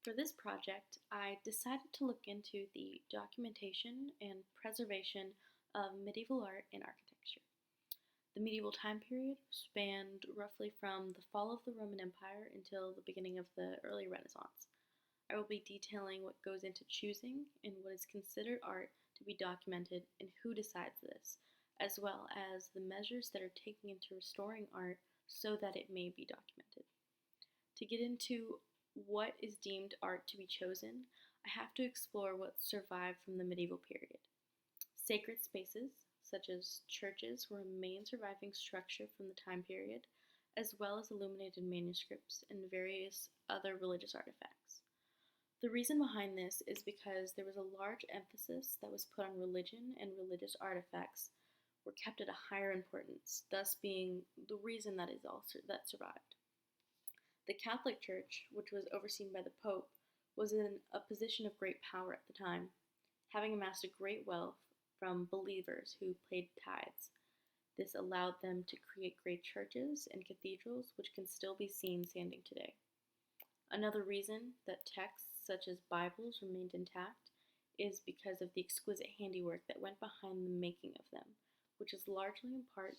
For this project, I decided to look into the documentation and preservation of medieval art and architecture. The medieval time period spanned roughly from the fall of the Roman Empire until the beginning of the early Renaissance. I will be detailing what goes into choosing and what is considered art to be documented and who decides this, as well as the measures that are taken into restoring art so that it may be documented. To get into what is deemed art to be chosen, I have to explore what survived from the medieval period. Sacred spaces, such as churches, were a main surviving structure from the time period, as well as illuminated manuscripts and various other religious artifacts. The reason behind this is because there was a large emphasis that was put on religion, and religious artifacts were kept at a higher importance, thus being the reason that survived. The Catholic Church, which was overseen by the Pope, was in a position of great power at the time, having amassed a great wealth from believers who paid tithes. This allowed them to create great churches and cathedrals which can still be seen standing today. Another reason that texts such as Bibles remained intact is because of the exquisite handiwork that went behind the making of them, which is largely in part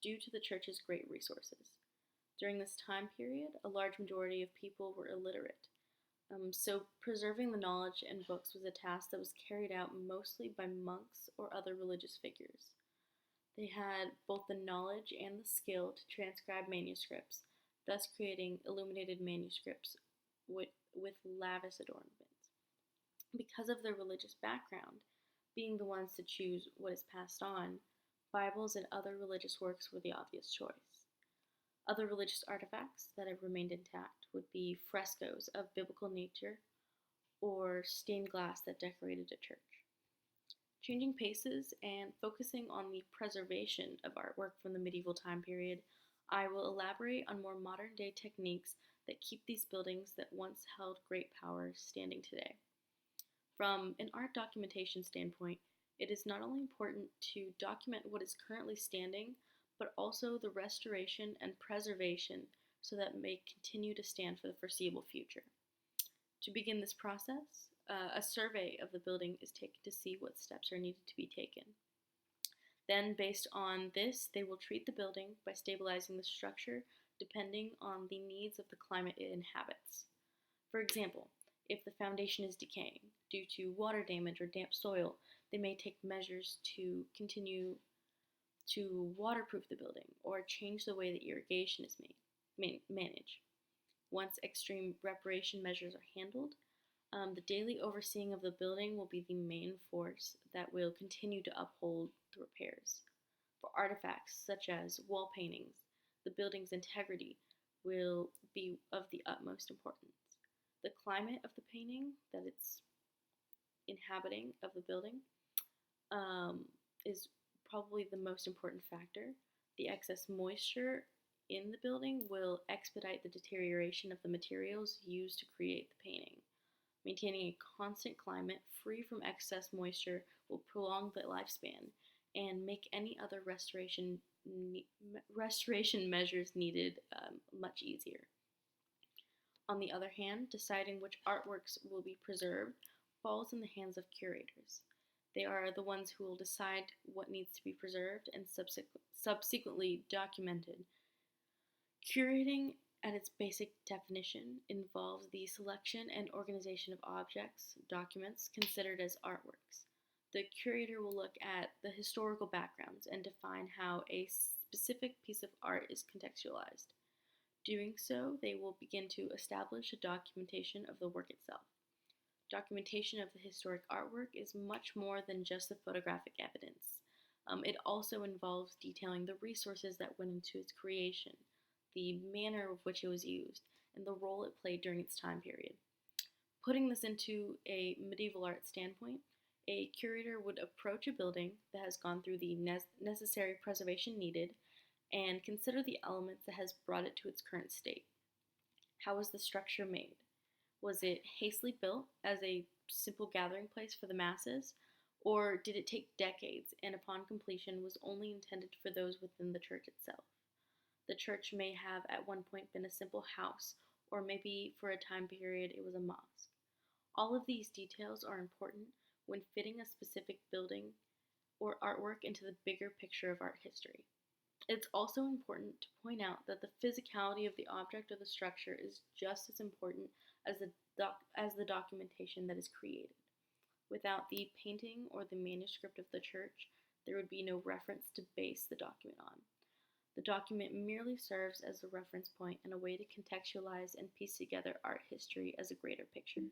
due to the church's great resources. During this time period, a large majority of people were illiterate. So preserving the knowledge in books was a task that was carried out mostly by monks or other religious figures. They had both the knowledge and the skill to transcribe manuscripts, thus creating illuminated manuscripts with lavish adornments. Because of their religious background, being the ones to choose what is passed on, Bibles and other religious works were the obvious choice. Other religious artifacts that have remained intact would be frescoes of biblical nature or stained glass that decorated a church. Changing paces and focusing on the preservation of artwork from the medieval time period, I will elaborate on more modern day techniques that keep these buildings that once held great power standing today. From an art documentation standpoint, it is not only important to document what is currently standing, but also the restoration and preservation so that it may continue to stand for the foreseeable future. To begin this process, a survey of the building is taken to see what steps are needed to be taken. Then, based on this, they will treat the building by stabilizing the structure depending on the needs of the climate it inhabits. For example, if the foundation is decaying due to water damage or damp soil, they may take measures to continue to waterproof the building or change the way that irrigation is managed. Once extreme reparation measures are handled, the daily overseeing of the building will be the main force that will continue to uphold the repairs. For artifacts such as wall paintings, the building's integrity will be of the utmost importance. The climate of the painting that it's inhabiting of the building is probably the most important factor. The excess moisture in the building will expedite the deterioration of the materials used to create the painting. Maintaining a constant climate free from excess moisture will prolong the lifespan and make any other restoration measures needed much easier. On the other hand, deciding which artworks will be preserved falls in the hands of curators. They are the ones who will decide what needs to be preserved and subsequently documented. Curating, at its basic definition, involves the selection and organization of objects, documents considered as artworks. The curator will look at the historical backgrounds and define how a specific piece of art is contextualized. Doing so, they will begin to establish a documentation of the work itself. Documentation of the historic artwork is much more than just the photographic evidence. It also involves detailing the resources that went into its creation, the manner of which it was used, and the role it played during its time period. Putting this into a medieval art standpoint, a curator would approach a building that has gone through the necessary preservation needed and consider the elements that has brought it to its current state. How was the structure made? Was it hastily built as a simple gathering place for the masses, or did it take decades and upon completion was only intended for those within the church itself? The church may have at one point been a simple house, or maybe for a time period it was a mosque. All of these details are important when fitting a specific building or artwork into the bigger picture of art history. It's also important to point out that the physicality of the object or the structure is just as important as the documentation that is created. Without the painting or the manuscript of the church, there would be no reference to base the document on. The document merely serves as a reference point and a way to contextualize and piece together art history as a greater picture.